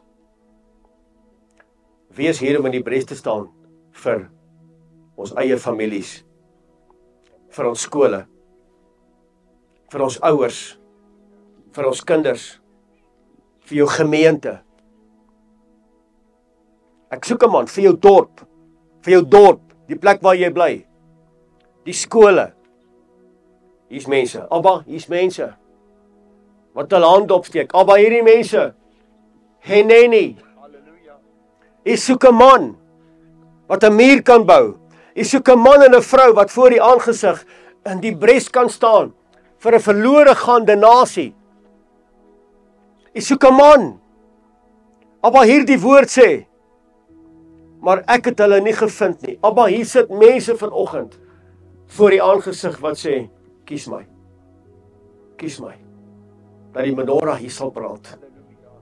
Wie is hier om in die bres te staan vir ons eie families, vir ons skole, vir ons ouers, vir ons kinders, vir jou gemeente. Ek soek 'n man vir jou dorp, die plek waar jy bly, die skole. Hier's mense, Abba, hier's mense wat hulle hand opsteek. Abba, hierdie mense, Heneni. Jy soek 'n man wat 'n muur kan bou. Jy soek 'n man en 'n vrou wat voor die aangesig in die bres kan staan vir 'n verlore gaande nasie. Jy soek 'n man. Abba, hierdie woord sê, maar ek het hulle nie gevind nie. Abba, hier sit mense vanoggend voor die aangesig wat sê, kies my. Kies my. Dat die menorah hier sal praat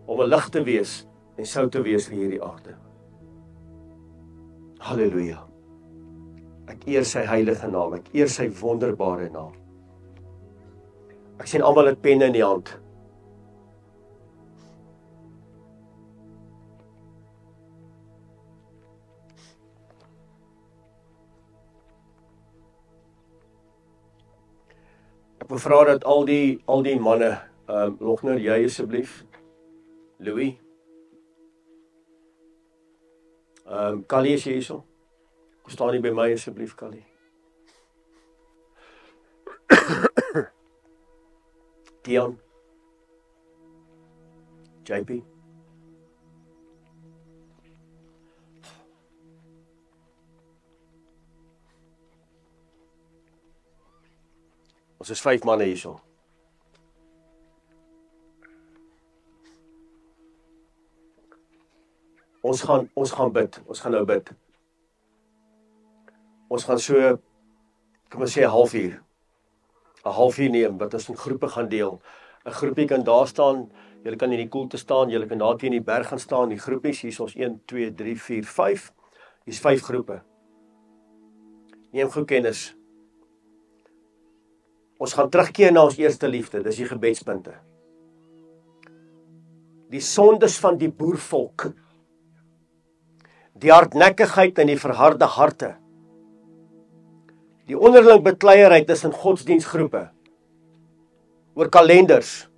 om 'n lig te wees en sout te wees vir hierdie aarde. Halleluja. Ek eer sy heilige naam, ek eer sy wonderbare naam. Ek sien almal het penne in die hand. Ek wil vra dat al die manne, Logner, jy asseblief, Louis, Kali is hierso. Kom staan nie by my asseblief, Kali. Dion, JP. Ons is 5 manne hierso. Ons gaan bid. Ons gaan nou bid. Ons gaan so, kom ons sê 'n halfuur. 'n halfuur neem wat ons in groepe gaan deel. 'n Groepie kan daar staan, julle kan in die koelte staan, julle kan daar teen die berg gaan staan, die groepies, hier is ons 1, 2, 3, 4, 5. Hier's 5 groepe. Neem goed kennis. Ons gaan terugkeer na ons eerste liefde, dis die gebedspunte. Die sondes van die boervolk. Die hardnekkigheid en die verharde harte. Die onderling bekleierheid tussen godsdienstgroepe. Oor kalenders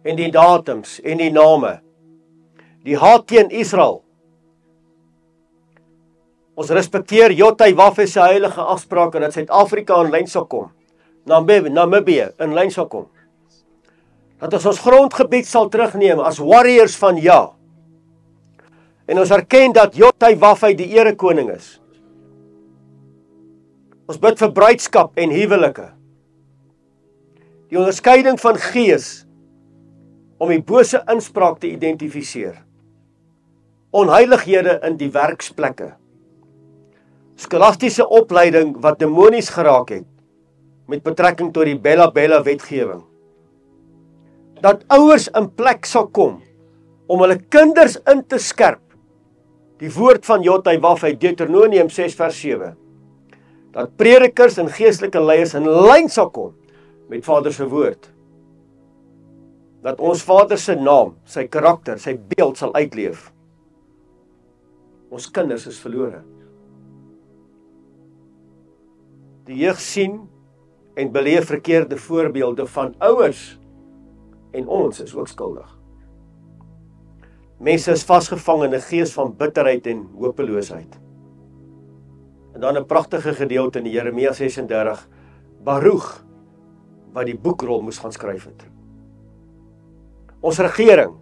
en die datums en die name. Die haat teen Israel. Ons respekteer Jotaiwafe se heilige afsprake dat Suid-Afrika in lyn sal kom. Namibië in lyn sal kom. Dat ons grondgebied sal terugneem as warriors van Ja. En ons erken dat Jotaiwafe die erekoning is. Ons bid vir bruidskap en huwelike. Die onderskeiding van gees om die bose inspraak te identifiseer. Onheilighede in die werksplekke. Skolastiese opleiding wat demonies geraak het met betrekking tot die Bella wetgewing. Dat ouers in plek sal kom om hulle kinders in te skerp. Die woord van Jotaiwafe, Deuteronomium 6 vers 7. Dat predikers en geestelike leiers in lyn sal kom met Vader se woord. Dat ons Vader se naam, sy karakter, sy beeld sal uitleef. Ons kinders is verlore. Die jeug sien en beleef verkeerde voorbeelde van ouers en ons is ook skuldig. Mense is vasgevang in 'n gees van bitterheid en hopeloosheid. En dan 'n pragtige gedeelte in Jeremia 36, Baruch, wat die boekrol moes gaan skryf het. Ons regering,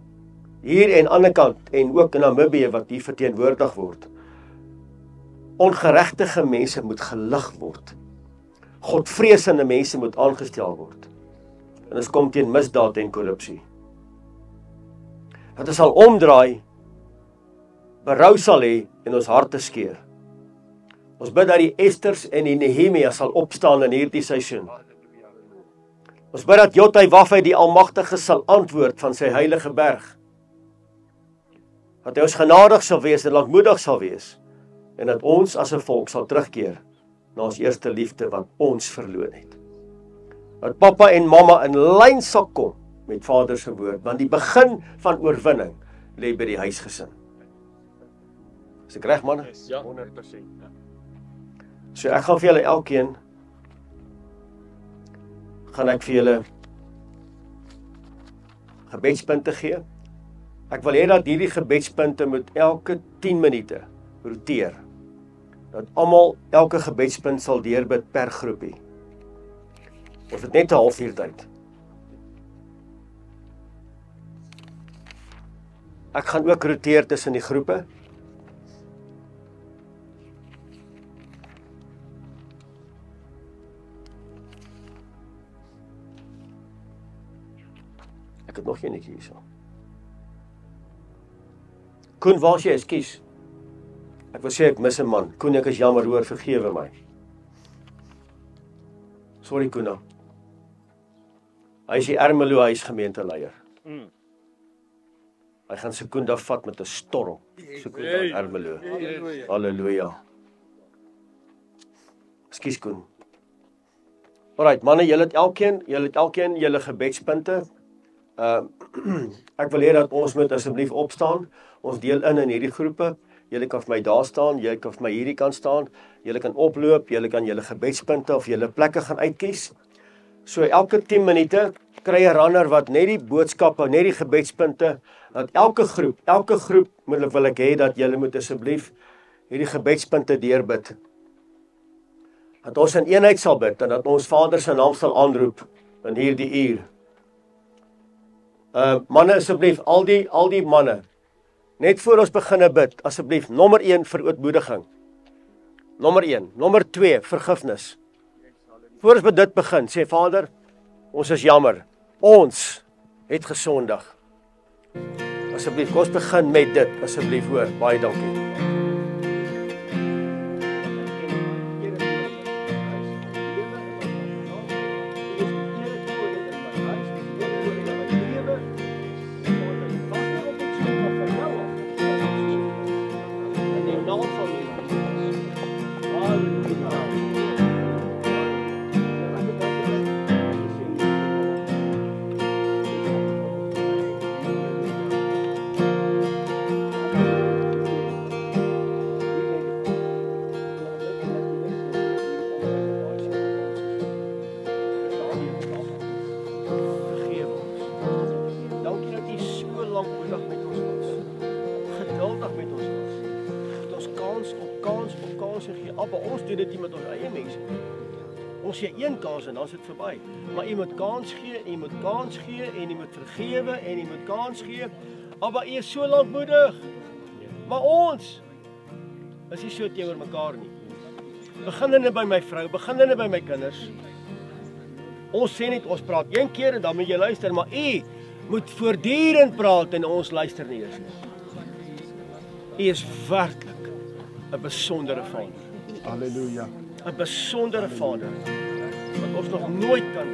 hier en aan die ander kant, en ook in Namibië wat hier verteenwoordig word, ongeregtige mense moet gelig word. Godvreesende mense moet aangestel word. En ons kom teen misdaad en korrupsie. Dat ons sal omdraai, berou sal hê en ons harte skeur. Ons bid dat die Esters en die Nehemia sal opstaan in hierdie seisoen. Ons bid dat Jotaiwafe die Almagtige sal antwoord van sy heilige berg. Dat hy ons genadig sal wees en lankmoedig sal wees. En dat ons as 'n volk sal terugkeer na ons eerste liefde wat ons verloor het. Dat pappa en mamma in lyn sal kom met Vader se woord, want die begin van oorwinning lê by die huisgesin. Is ek reg, manne? Ja, 100%. So ek gaan vir julle elkeen gaan ek vir julle gebedspunte gee. Ek wil hê dat hierdie gebedspunte moet elke 10 minute roteer. Dat almal elke gebedspunt sal deurbid per groepie. Of dit net 'n halfuur tyd. Ek gaan ook roteer tussen die groepe. Ek het nog eenetjie hierso. Koen, waar is jy? Ekskuus. Ek wil sê ek mis 'n man. Koen, ek is jammer, hoor, vergewe my. Sorry, Koen. Hy is die Ermelo huisgemeenteleier. Hy gaan Sekunda vat met 'n storm. Sekunda in Ermelo. Halleluja. Ekskuus, Koen. Alright, manne, julle het elkeen julle gebedspunte. Ek wil hê dat ons moet asseblief opstaan. Ons deel in hierdie groepe. Julle kan vir my daar staan, julle kan vir my hierdie kant staan. Julle kan oploop, julle kan julle gebedspunte of julle plekke gaan uitkies. So elke 10 minute kry 'n runner wat net die boodskappe, net die gebedspunte, dat elke groep wil ek hê dat julle moet asseblief hierdie gebedspunte deurbid. Dat ons in eenheid sal bid en dat ons Vader se naam sal aanroep in hierdie uur. Manne, asseblief, al die manne, net voor ons begin bid, asseblief, nommer 1 verootmoediging. Nommer 1, nommer 2 vergifnis. Voor ons dit begin, sê Vader, ons is jammer. Ons het gesondig. Asseblief, kom ons begin met dit, asseblief hoor. Baie dankie. Ons gee een kans en dan is dit verby. Maar jy moet kans gee, en jy moet kans gee, en jy moet vergewe, en jy moet kans gee. Abba, jy is so lankmoedig. Maar ons is nie so teenoor mekaar nie. Beginnende by my vrou, beginnende by my kinders. Ons sê net, ons praat een keer en dan moet jy luister, maar jy moet voortdurend praat en ons luister nie eens nie. Jy is werklik 'n besondere Vader. Halleluja. 'n besondere Vader wat ons nog nooit kan